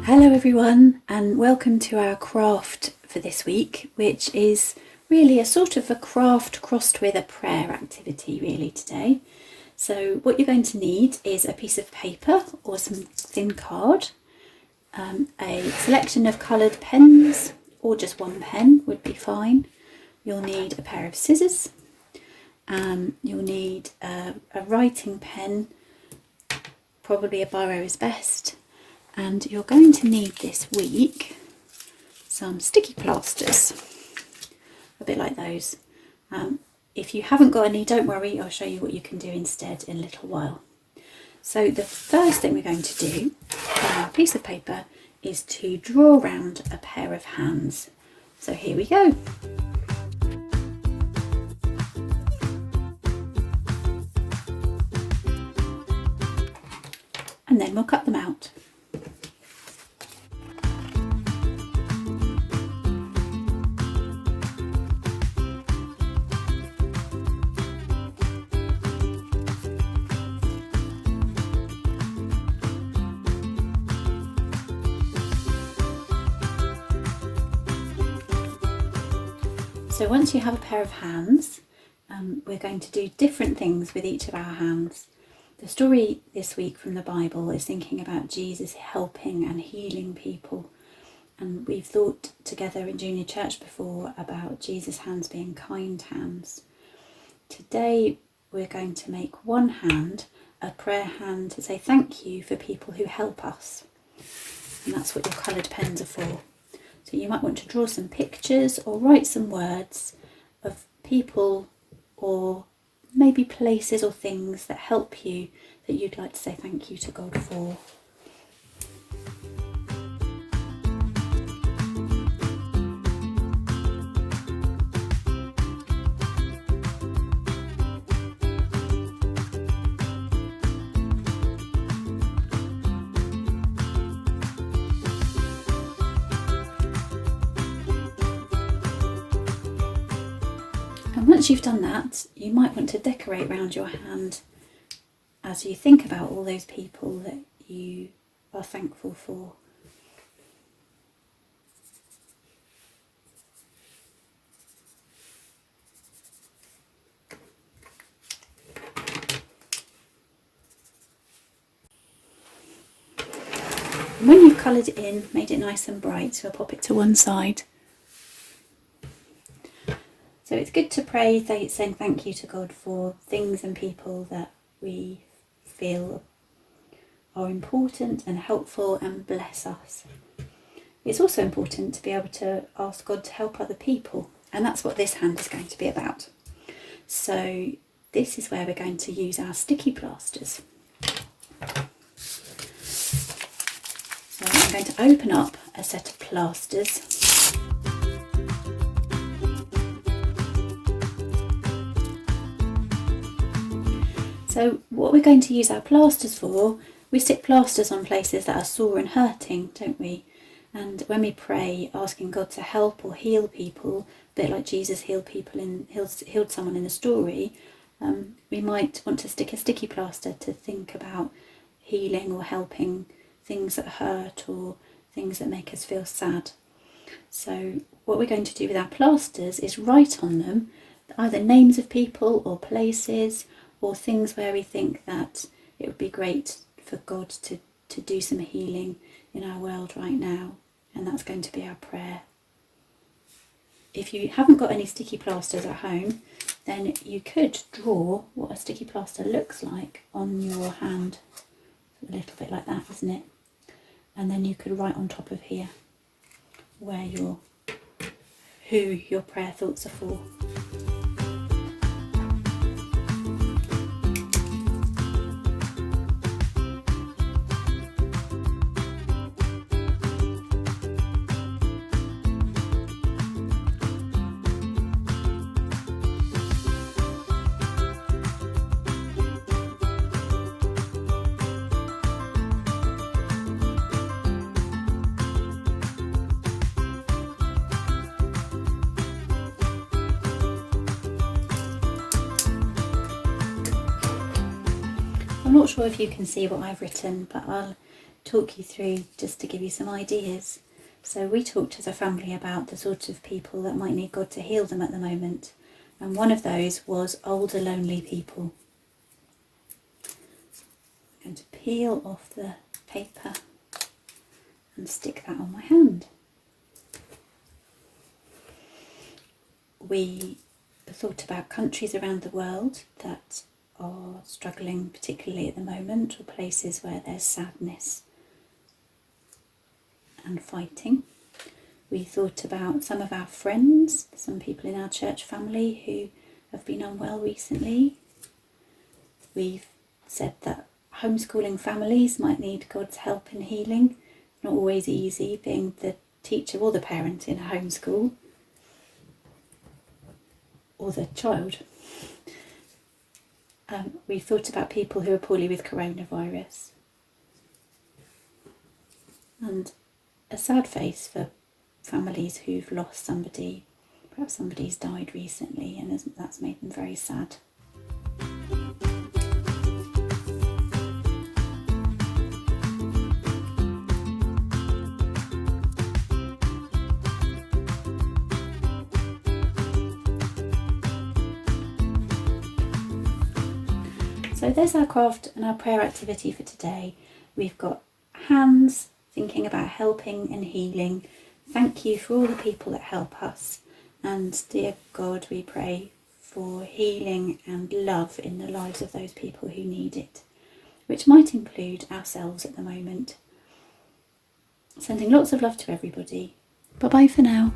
Hello everyone, and welcome to our craft for this week, which is really a sort of a craft crossed with a prayer activity really today. So what you're going to need is a piece of paper or some thin card, a selection of coloured pens, or just one pen would be fine. You'll need a pair of scissors, you'll need a writing pen, probably a biro is best. And you're going to need this week some sticky plasters, a bit like those. If you haven't got any, don't worry, I'll show you what you can do instead in a little while. So the first thing we're going to do on our piece of paper is to draw around a pair of hands. So here we go. And then we'll cut them out. So once you have a pair of hands, we're going to do different things with each of our hands. The story this week from the Bible is thinking about Jesus helping and healing people. And we've thought together in junior church before about Jesus' hands being kind hands. Today we're going to make one hand a prayer hand to say thank you for people who help us. And that's what your coloured pens are for. So you might want to draw some pictures or write some words of people or maybe places or things that help you that you'd like to say thank you to God for. And once you've done that, you might want to decorate around your hand as you think about all those people that you are thankful for. And when you've coloured it in, made it nice and bright, so I'll pop it to one side. So it's good to pray, saying thank you to God for things and people that we feel are important and helpful and bless us. It's also important to be able to ask God to help other people, and that's what this hand is going to be about. So this is where we're going to use our sticky plasters. So I'm going to open up a set of plasters. So what we're going to use our plasters for, we stick plasters on places that are sore and hurting, don't we? And when we pray, asking God to help or heal people, a bit like Jesus healed someone in the story, we might want to stick a sticky plaster to think about healing or helping things that hurt or things that make us feel sad. So what we're going to do with our plasters is write on them either names of people or places, or things where we think that it would be great for God to do some healing in our world right now, and that's going to be our prayer. If you haven't got any sticky plasters at home, then you could draw what a sticky plaster looks like on your hand. A little bit like that, isn't it? And then you could write on top of here who your prayer thoughts are for. I'm not sure if you can see what I've written, but I'll talk you through just to give you some ideas. So we talked as a family about the sort of people that might need God to heal them at the moment. And one of those was older, lonely people. I'm going to peel off the paper and stick that on my hand. We thought about countries around the world that are struggling particularly at the moment, or places where there's sadness and fighting. We thought about some of our friends, some people in our church family who have been unwell recently. We've said that homeschooling families might need God's help in healing. Not always easy being the teacher or the parent in a homeschool, or the child. We thought about people who are poorly with coronavirus. And a sad face for families who've lost somebody. Perhaps somebody's died recently and that's made them very sad. So there's our craft and our prayer activity for today. We've got hands, thinking about helping and healing. Thank you for all the people that help us. And dear God, we pray for healing and love in the lives of those people who need it, which might include ourselves at the moment. Sending lots of love to everybody. Bye-bye for now.